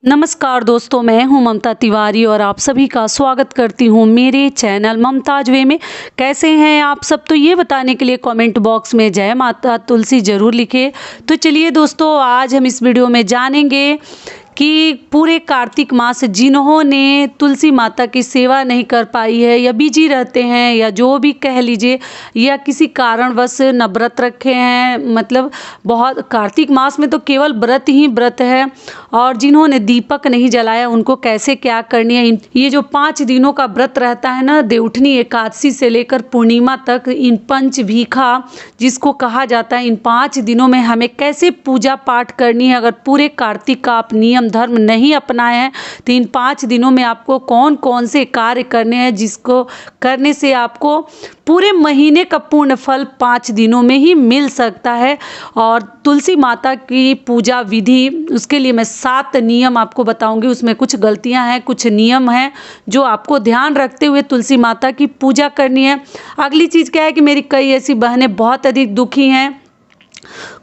नमस्कार दोस्तों, मैं हूं ममता तिवारी और आप सभी का स्वागत करती हूं मेरे चैनल ममताज वे में। कैसे हैं आप सब? तो ये बताने के लिए कमेंट बॉक्स में जय माता तुलसी ज़रूर लिखें। तो चलिए दोस्तों, आज हम इस वीडियो में जानेंगे कि पूरे कार्तिक मास जिन्होंने तुलसी माता की सेवा नहीं कर पाई है या बिजी रहते हैं या जो भी कह लीजिए, या किसी कारणवश न व्रत रखे हैं, मतलब बहुत कार्तिक मास में तो केवल व्रत ही व्रत है, और जिन्होंने दीपक नहीं जलाया उनको कैसे क्या करनी है। ये जो 5 दिनों का व्रत रहता है ना, देवउठनी एकादशी से लेकर पूर्णिमा तक, इन पंचभीखा जिसको कहा जाता है, इन 5 दिनों में हमें कैसे पूजा पाठ करनी है। अगर पूरे कार्तिक का आप नियम धर्म नहीं अपनाए हैं तो इन 5 दिनों में आपको कौन कौन से कार्य करने हैं, जिसको करने से आपको पूरे महीने का पूर्ण फल 5 दिनों में ही मिल सकता है। और तुलसी माता की पूजा विधि, उसके लिए मैं 7 नियम आपको बताऊंगी। उसमें कुछ गलतियां हैं, कुछ नियम हैं जो आपको ध्यान रखते हुए तुलसी माता की पूजा करनी है। अगली चीज़ क्या है कि मेरी कई ऐसी बहनें बहुत अधिक दुखी हैं।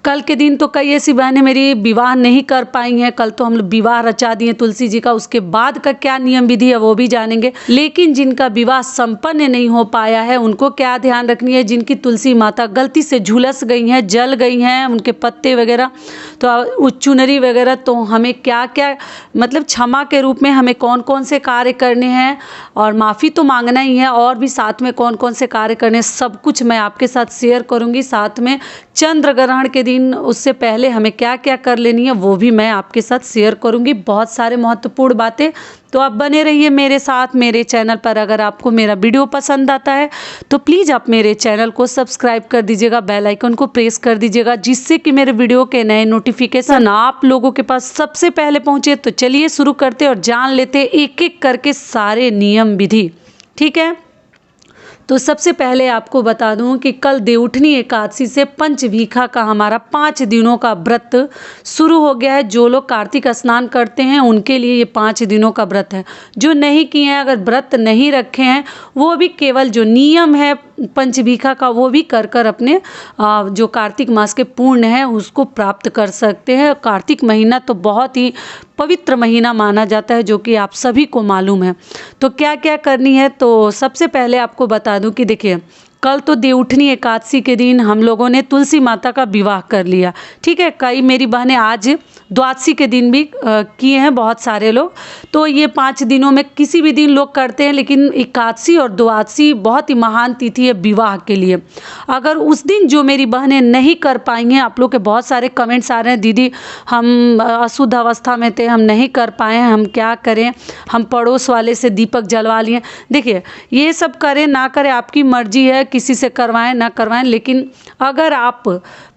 कल के दिन तो कई ऐसी बहनें मेरी विवाह नहीं कर पाई हैं। कल तो हम लोग विवाह रचा दिए तुलसी जी का, उसके बाद का क्या नियम विधि है वो भी जानेंगे। लेकिन जिनका विवाह संपन्न नहीं हो पाया है उनको क्या ध्यान रखनी है। जिनकी तुलसी माता गलती से झुलस गई हैं, जल गई हैं, उनके पत्ते वगैरह, तो चुनरी वगैरह, तो हमें क्या क्या, मतलब क्षमा के रूप में हमें कौन कौन से कार्य करने हैं, और माफ़ी तो मांगना ही है, और भी साथ में कौन कौन से कार्य करने हैं, सब कुछ मैं आपके साथ शेयर करूँगी। साथ में चंद्र ग्रहण के दिन, उससे पहले हमें क्या क्या कर लेनी है वो भी मैं आपके साथ शेयर करूंगी। बहुत सारे महत्वपूर्ण बातें, तो आप बने रहिए मेरे साथ मेरे चैनल पर। अगर आपको मेरा वीडियो पसंद आता है तो प्लीज़ आप मेरे चैनल को सब्सक्राइब कर दीजिएगा, बेल आइकन को प्रेस कर दीजिएगा, जिससे कि मेरे वीडियो के नए नोटिफिकेशन आप लोगों के पास सबसे पहले पहुंचे। तो चलिए शुरू करते और जान लेते एक एक करके सारे नियम विधि, ठीक है। तो सबसे पहले आपको बता दूं कि कल देवउठनी एकादशी से पंचभीखा का हमारा 5 दिनों का व्रत शुरू हो गया है। जो लोग कार्तिक स्नान करते हैं उनके लिए ये 5 दिनों का व्रत है। जो नहीं किए हैं, अगर व्रत नहीं रखे हैं, वो भी केवल जो नियम है पंचभीखा का वो भी कर कर अपने जो कार्तिक मास के पूर्ण है उसको प्राप्त कर सकते हैं। कार्तिक महीना तो बहुत ही पवित्र महीना माना जाता है, जो कि आप सभी को मालूम है। तो क्या क्या करनी है, तो सबसे पहले आपको बता दूं कि देखिए, कल तो देवउठनी एकादशी के दिन हम लोगों ने तुलसी माता का विवाह कर लिया, ठीक है। कई मेरी बहनें आज द्वादशी के दिन भी किए हैं, बहुत सारे लोग। तो ये 5 दिनों में किसी भी दिन लोग करते हैं, लेकिन एकादशी और द्वादशी बहुत ही महान तिथि है विवाह के लिए। अगर उस दिन जो मेरी बहनें नहीं कर पाई हैं, आप लोग के बहुत सारे कमेंट्स आ रहे हैं, दीदी हम अशुद्ध अवस्था में थे, हम नहीं कर पाए हैं, हम क्या करें, हम पड़ोस वाले से दीपक जलवा लिए। देखिए, ये सब करें ना करें आपकी मर्जी है, किसी से करवाएं ना करवाएं। लेकिन अगर आप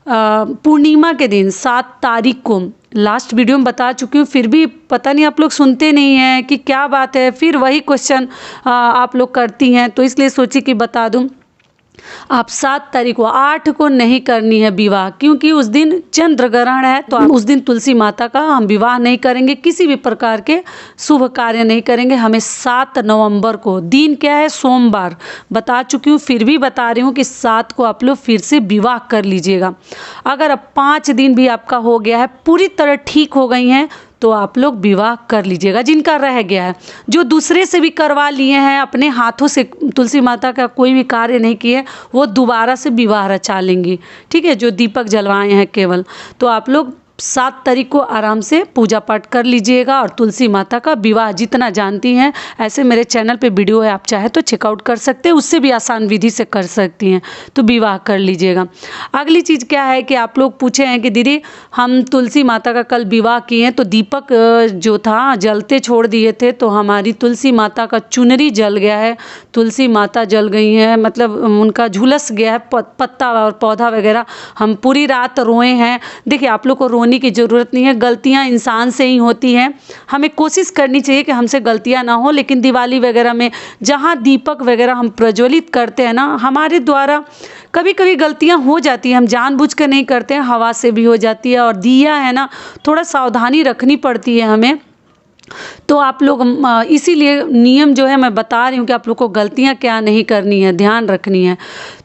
पूर्णिमा के दिन 7 तारीख को, लास्ट वीडियो में बता चुकी हूँ, फिर भी पता नहीं आप लोग सुनते नहीं हैं कि क्या बात है, फिर वही क्वेश्चन आप लोग करती हैं, तो इसलिए सोची कि बता दूँ। आप 7 तारीख को, 8 को नहीं करनी है विवाह, क्योंकि उस दिन चंद्र ग्रहण है। तो उस दिन तुलसी माता का हम विवाह नहीं करेंगे, किसी भी प्रकार के शुभ कार्य नहीं करेंगे। हमें 7 नवंबर को, दिन क्या है, सोमवार, बता चुकी हूँ, फिर भी बता रही हूँ कि 7 को आप लोग फिर से विवाह कर लीजिएगा। अगर अब 5 दिन भी आपका हो गया है, पूरी तरह ठीक हो गई हैं, तो आप लोग विवाह कर लीजिएगा। जिनका रह गया है, जो दूसरे से भी करवा लिए हैं, अपने हाथों से तुलसी माता का कोई भी कार्य नहीं किए, वो दोबारा से विवाह रचा लेंगी, ठीक है। जो दीपक जलवाए हैं केवल, तो आप लोग 7 तारीख को आराम से पूजा पाठ कर लीजिएगा और तुलसी माता का विवाह, जितना जानती हैं ऐसे मेरे चैनल पे वीडियो है, आप चाहे तो चेकआउट कर सकते हैं, उससे भी आसान विधि से कर सकती हैं, तो विवाह कर लीजिएगा। अगली चीज़ क्या है कि आप लोग पूछे हैं कि दीदी हम तुलसी माता का कल विवाह किए हैं तो दीपक जो था जलते छोड़ दिए थे, तो हमारी तुलसी माता का चुनरी जल गया है, तुलसी माता जल गई हैं, मतलब उनका झुलस गया है पत्ता और पौधा वगैरह, हम पूरी रात रोए हैं। देखिए, आप लोग को रोने की ज़रूरत नहीं है, गलतियां इंसान से ही होती हैं। हमें कोशिश करनी चाहिए कि हमसे गलतियां ना हो, लेकिन दिवाली वगैरह में जहां दीपक वगैरह हम प्रज्वलित करते हैं ना, हमारे द्वारा कभी कभी गलतियां हो जाती हैं, हम जानबूझकर नहीं करते हैं, हवा से भी हो जाती है, और दिया है ना, थोड़ा सावधानी रखनी पड़ती है हमें। तो आप लोग इसीलिए नियम जो है मैं बता रही हूँ कि आप लोग को गलतियाँ क्या नहीं करनी है, ध्यान रखनी है।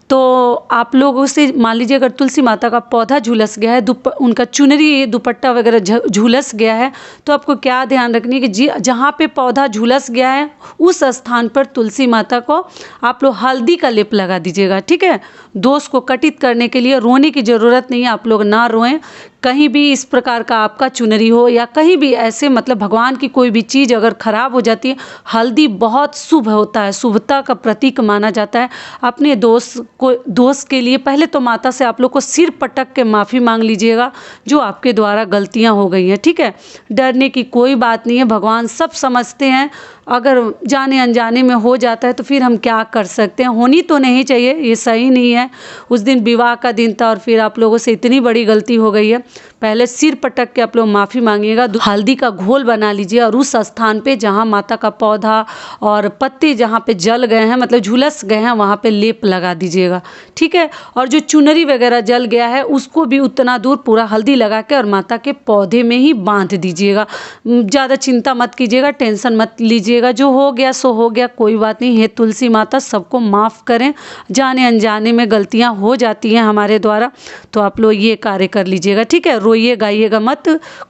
तो आप लोगों से मान लीजिए अगर तुलसी माता का पौधा झुलस गया है, उनका चुनरी दुपट्टा वगैरह झुलस गया है, तो आपको क्या ध्यान रखनी है कि जहाँ पे पौधा झुलस गया है उस स्थान पर तुलसी माता को आप लोग हल्दी का लेप लगा दीजिएगा। ठीक है, दोष को कटित करने के लिए। रोने की ज़रूरत नहीं है, आप लोग ना रोएं। कहीं भी इस प्रकार का आपका चुनरी हो या कहीं भी ऐसे मतलब भगवान की कोई भी चीज़ अगर खराब हो जाती है, हल्दी बहुत शुभ होता है, शुभता का प्रतीक माना जाता है। अपने दोस्त के लिए पहले तो माता से आप लोग को सिर पटक के माफ़ी मांग लीजिएगा जो आपके द्वारा गलतियां हो गई हैं। ठीक है, डरने की कोई बात नहीं है, भगवान सब समझते हैं। अगर जाने अनजाने में हो जाता है तो फिर हम क्या कर सकते हैं, होनी तो नहीं चाहिए, ये सही नहीं है। उस दिन विवाह का दिन था और फिर आप लोगों से इतनी बड़ी गलती हो गई है। पहले सिर पटक के आप लोग माफ़ी मांगिएगा, हल्दी का घोल बना लीजिए और उस स्थान पे जहाँ माता का पौधा और पत्ते जहाँ पे जल गए हैं मतलब झुलस गए हैं वहाँ पे लेप लगा दीजिएगा। ठीक है, और जो चुनरी वगैरह जल गया है उसको भी उतना दूर पूरा हल्दी लगा के और माता के पौधे में ही बांध दीजिएगा। ज़्यादा चिंता मत कीजिएगा, टेंशन मत लीजिएगा, जो हो गया सो हो गया, कोई बात नहीं। हे तुलसी माता सबको माफ़ करें, जाने अनजाने में गलतियाँ हो जाती हैं हमारे द्वारा, तो आप लोग ये कार्य कर लीजिएगा। ठीक है, रोइए गाइएगा मत,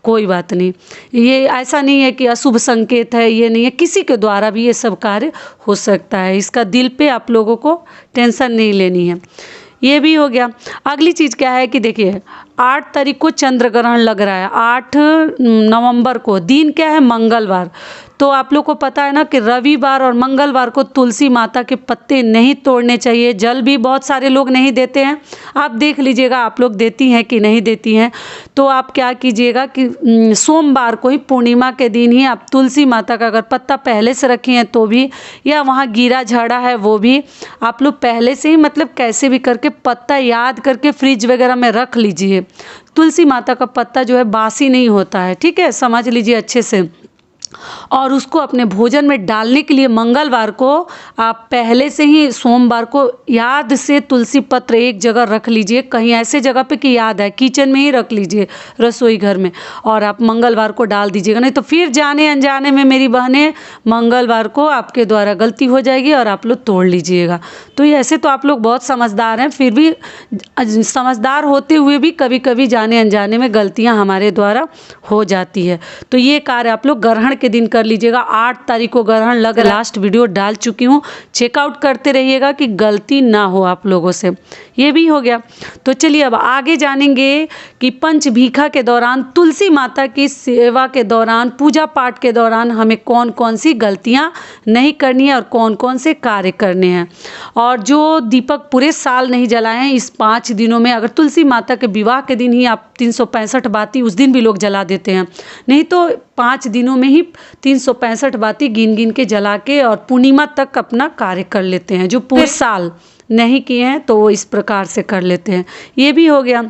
कोई बात नहीं। ये ऐसा नहीं है कि अशुभ संकेत है, ये नहीं है, किसी के द्वारा भी ये सब कार्य हो सकता है। इसका दिल पे आप लोगों को टेंशन नहीं लेनी है। ये भी हो गया। अगली चीज़ क्या है कि देखिए 8 तारीख को चंद्र ग्रहण लग रहा है, 8 नवंबर को, दिन क्या है मंगलवार। तो आप लोग को पता है ना कि रविवार और मंगलवार को तुलसी माता के पत्ते नहीं तोड़ने चाहिए। जल भी बहुत सारे लोग नहीं देते हैं, आप देख लीजिएगा आप लोग देती हैं कि नहीं देती हैं। तो आप क्या कीजिएगा कि सोमवार को ही पूर्णिमा के दिन ही आप तुलसी माता का अगर पत्ता पहले से रखी हैं तो भी, या वहाँ गिरा झाड़ा है वो भी आप लोग पहले से ही मतलब कैसे भी करके पत्ता याद करके फ्रिज वगैरह में रख लीजिए। तुलसी माता का पत्ता जो है बासी नहीं होता है। ठीक है, समझ लीजिए अच्छे से। और उसको अपने भोजन में डालने के लिए मंगलवार को आप पहले से ही सोमवार को याद से तुलसी पत्र एक जगह रख लीजिए, कहीं ऐसे जगह पे कि याद है, किचन में ही रख लीजिए, रसोई घर में, और आप मंगलवार को डाल दीजिएगा। नहीं तो फिर जाने अनजाने में मेरी बहनें मंगलवार को आपके द्वारा गलती हो जाएगी और आप लोग तोड़ लीजिएगा। तो ये ऐसे तो आप लोग बहुत समझदार हैं, फिर भी समझदार होते हुए भी कभी कभी जाने अनजाने में गलतियाँ हमारे द्वारा हो जाती है। तो ये कार्य आप लोग ग्रहण के दिन कर लीजिएगा। 8 तारीख को ग्रहण लग, लास्ट वीडियो डाल चुकी हूँ, चेकआउट करते रहिएगा कि गलती ना हो आप लोगों से। ये भी हो गया। तो चलिए अब आगे जानेंगे कि पंचभीखा के दौरान, तुलसी माता की सेवा के दौरान, पूजा पाठ के दौरान हमें कौन कौन सी गलतियाँ नहीं करनी है और कौन कौन से कार्य करने हैं। और जो दीपक पूरे साल नहीं जलाए हैं, इस 5 दिनों में, अगर तुलसी माता के विवाह के दिन ही आप 365 बाती उस दिन भी लोग जला देते हैं, नहीं तो 5 दिनों में ही 365 बाती गिन गिन के जला के और पूर्णिमा तक अपना कार्य कर लेते हैं। जो पूरे साल नहीं किए हैं तो वो इस प्रकार से कर लेते हैं। ये भी हो गया।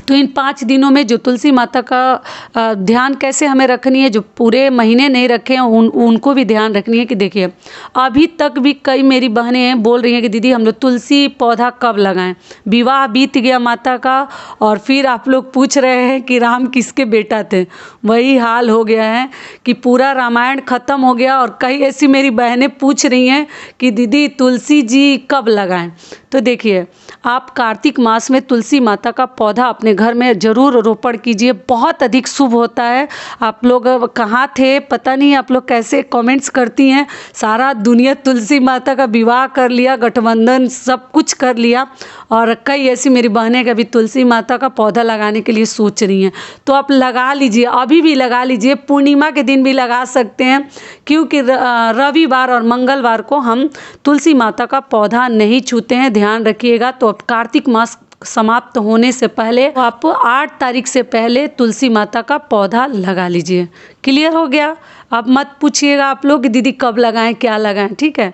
तो इन 5 दिनों में जो तुलसी माता का ध्यान कैसे हमें रखनी है, जो पूरे महीने नहीं रखे हैं उनको भी ध्यान रखनी है। कि देखिए अभी तक भी कई मेरी बहनें बोल रही हैं कि दीदी हम लोग तुलसी पौधा कब लगाएं, विवाह बीत गया माता का और फिर आप लोग पूछ रहे हैं कि राम किसके बेटा थे। वही हाल हो गया है कि पूरा रामायण ख़त्म हो गया और कई ऐसी मेरी बहनें पूछ रही हैं कि दीदी तुलसी जी कब लगाएं। तो देखिए आप कार्तिक मास में तुलसी माता का पौधा अपने घर में ज़रूर रोपण कीजिए, बहुत अधिक शुभ होता है। आप लोग कहाँ थे पता नहीं, आप लोग कैसे कमेंट्स करती हैं। सारा दुनिया तुलसी माता का विवाह कर लिया, गठबंधन सब कुछ कर लिया, और कई ऐसी मेरी बहनें कभी तुलसी माता का पौधा लगाने के लिए सोच रही हैं। तो आप लगा लीजिए, अभी भी लगा लीजिए, पूर्णिमा के दिन भी लगा सकते हैं, क्योंकि रविवार और मंगलवार को हम तुलसी माता का पौधा नहीं छूते हैं, ध्यान रखिएगा। तो कार्तिक मास समाप्त होने से पहले आप 8 तारीख से पहले तुलसी माता का पौधा लगा लीजिए। क्लियर हो गया। अब मत पूछिएगा आप लोग कि दीदी कब लगाएं क्या लगाएं, ठीक है।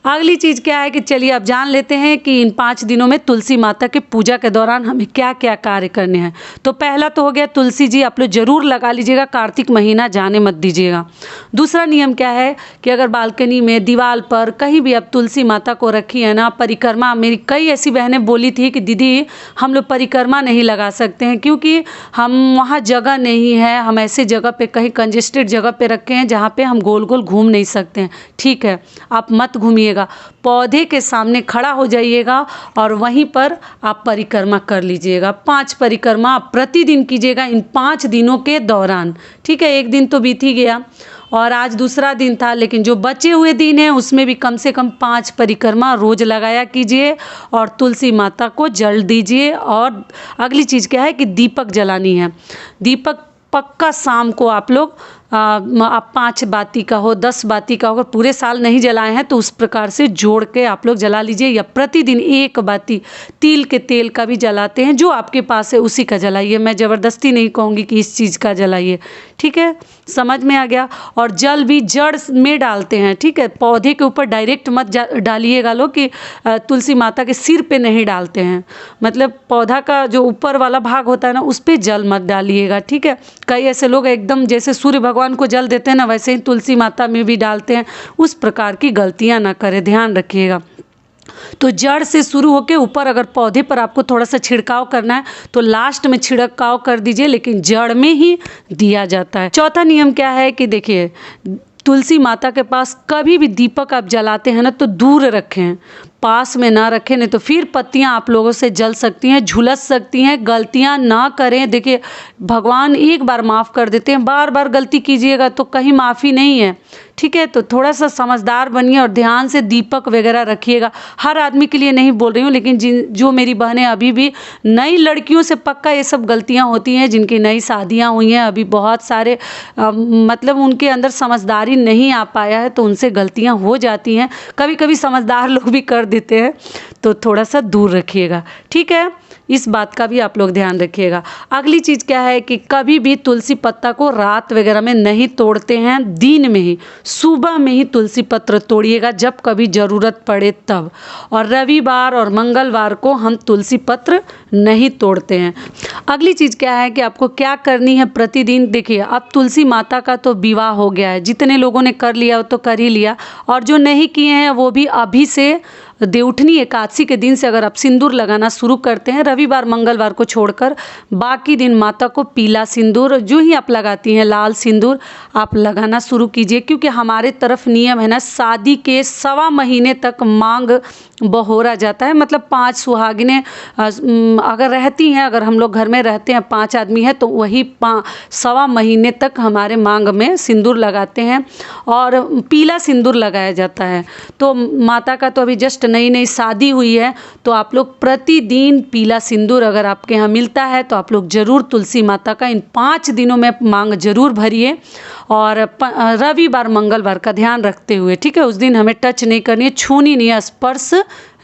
अगली चीज़ क्या है कि चलिए अब जान लेते हैं कि इन 5 दिनों में तुलसी माता के पूजा के दौरान हमें क्या क्या कार्य करने हैं। तो पहला तो हो गया तुलसी जी आप लोग ज़रूर लगा लीजिएगा, कार्तिक महीना जाने मत दीजिएगा। दूसरा नियम क्या है कि अगर बालकनी में, दीवार पर कहीं भी आप तुलसी माता को रखी है ना, परिक्रमा, मेरी कई ऐसी बहनें बोली थी कि दीदी हम लोग परिक्रमा नहीं लगा सकते हैं क्योंकि हम वहाँ जगह नहीं है, हम ऐसे जगह पे कहीं कंजेस्टेड जगह पे रखे हैं जहाँ पे हम गोल गोल घूम नहीं सकते हैं। ठीक है, आप मत घूमिए, सुनिएगा, पौधे के सामने खड़ा हो जाइएगा और वहीं पर आप परिक्रमा कर लीजिएगा। 5 परिक्रमा आप प्रतिदिन कीजिएगा इन 5 दिनों के दौरान। ठीक है, एक दिन तो बीत ही गया और आज दूसरा दिन था, लेकिन जो बचे हुए दिन हैं उसमें भी कम से कम 5 परिक्रमा रोज लगाया कीजिए और तुलसी माता को जल दीजिए। और अगली चीज़ क्या है कि दीपक जलानी है। दीपक पक्का शाम को आप लोग आप 5 बाती का हो 10 बाती का हो, पूरे साल नहीं जलाए हैं तो उस प्रकार से जोड़ के आप लोग जला लीजिए, या प्रतिदिन 1 बाती तिल के तेल का भी जलाते हैं, जो आपके पास है उसी का जलाइए। मैं ज़बरदस्ती नहीं कहूँगी कि इस चीज़ का जलाइए। ठीक है, समझ में आ गया। और जल भी जड़ में डालते हैं। ठीक है, पौधे के ऊपर डायरेक्ट मत डालिएगा लोग, कि तुलसी माता के सिर पे नहीं डालते हैं, मतलब पौधा का जो ऊपर वाला भाग होता है ना उस पर जल मत डालिएगा। ठीक है, कई ऐसे लोग एकदम जैसे सूर्य भगवान को जल देते हैं ना, वैसे ही तुलसी माता में भी डालते हैं। उस प्रकार की गलतियां ना करें, ध्यान रखिएगा। तो जड़ से शुरू होकर ऊपर, अगर पौधे पर आपको थोड़ा सा छिड़काव करना है तो लास्ट में छिड़काव कर दीजिए, लेकिन जड़ में ही दिया जाता है। चौथा नियम क्या है कि देखिए, तुलसी माता के पास कभी भी दीपक आप जलाते हैं ना तो दूर रखें, पास में ना रखें, नहीं तो फिर पत्तियां आप लोगों से जल सकती हैं, झुलस सकती हैं। गलतियां ना करें। देखिए, भगवान एक बार माफ़ कर देते हैं, बार बार गलती कीजिएगा तो कहीं माफ़ी नहीं है। ठीक है, तो थोड़ा सा समझदार बनिए और ध्यान से दीपक वगैरह रखिएगा। हर आदमी के लिए नहीं बोल रही हूँ, लेकिन जो मेरी बहनें अभी भी नई लड़कियों से पक्का ये सब गलतियाँ होती हैं, जिनकी नई शादियाँ हुई हैं, अभी बहुत सारे मतलब उनके अंदर समझदारी नहीं आ पाया है, तो उनसे गलतियाँ हो जाती हैं। कभी कभी समझदार लोग भी कर देते हैं, तो थोड़ा सा दूर रखिएगा। ठीक है, इस बात का भी आप लोग ध्यान रखिएगा। अगली चीज़ क्या है कि कभी भी तुलसी पत्ता को रात वगैरह में नहीं तोड़ते हैं, दिन में ही, सुबह में ही तुलसी पत्र तोड़िएगा जब कभी ज़रूरत पड़े तब। और रविवार और मंगलवार को हम तुलसी पत्र नहीं तोड़ते हैं। अगली चीज़ क्या है कि आपको क्या करनी है प्रतिदिन। देखिए, अब तुलसी माता का तो विवाह हो गया है, जितने लोगों ने कर लिया वो तो कर ही लिया, और जो नहीं किए हैं वो भी अभी से देवउठनी एकादशी के दिन से अगर आप सिंदूर लगाना शुरू करते हैं, रविवार मंगलवार को छोड़कर बाकी दिन माता को पीला सिंदूर जो ही आप लगाती हैं, लाल सिंदूर आप लगाना शुरू कीजिए। क्योंकि हमारे तरफ नियम है ना, शादी के 1.25 महीने तक मांग बहोरा जाता है, मतलब 5 सुहागिनें अगर रहती हैं, अगर हम लोग घर में रहते हैं 5 आदमी हैं, तो वही 1.25 महीने तक हमारे मांग में सिंदूर लगाते हैं और पीला सिंदूर लगाया जाता है। तो माता का तो अभी जस्ट नई नई शादी हुई है, तो आप लोग प्रतिदिन पीला सिंदूर अगर आपके यहाँ मिलता है तो आप लोग ज़रूर तुलसी माता का इन 5 दिनों में मांग जरूर भरिए। और रविवार मंगलवार का ध्यान रखते हुए, ठीक है, उस दिन हमें टच नहीं करनी है, छूनी नहीं है, स्पर्श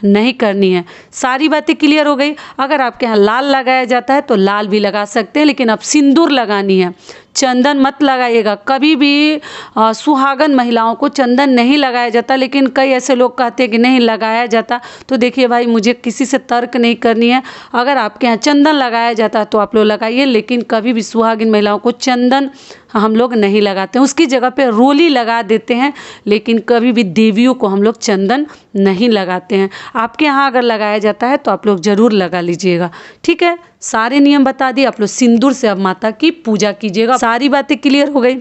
नहीं करनी है। सारी बातें क्लियर हो गई। अगर आपके यहाँ लाल लगाया जाता है तो लाल भी लगा सकते हैं, लेकिन अब सिंदूर लगानी है, चंदन मत लगाइएगा। कभी भी सुहागन महिलाओं को चंदन नहीं लगाया जाता, लेकिन कई ऐसे लोग कहते हैं कि नहीं लगाया जाता। तो देखिए भाई, मुझे किसी से तर्क नहीं करनी है। अगर आपके यहाँ चंदन लगाया जाता है तो आप लोग लगाइए, लेकिन कभी भी सुहागिन महिलाओं को चंदन हम लोग नहीं लगाते हैं, उसकी जगह पे रोली लगा देते हैं, लेकिन कभी भी देवियों को हम लोग चंदन नहीं लगाते हैं। आपके यहाँ अगर लगाया जाता है तो आप लोग ज़रूर लगा लीजिएगा। ठीक है, सारे नियम बता दिए। आप लोग सिंदूर से अब माता की पूजा कीजिएगा। सारी बातें क्लियर हो गई।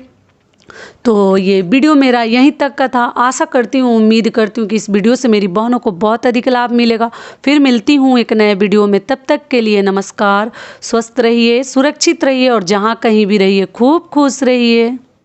तो ये वीडियो मेरा यहीं तक का था। आशा करती हूँ, उम्मीद करती हूँ कि इस वीडियो से मेरी बहनों को बहुत अधिक लाभ मिलेगा। फिर मिलती हूँ एक नए वीडियो में, तब तक के लिए नमस्कार। स्वस्थ रहिए, सुरक्षित रहिए और जहाँ कहीं भी रहिए खूब खुश रहिए।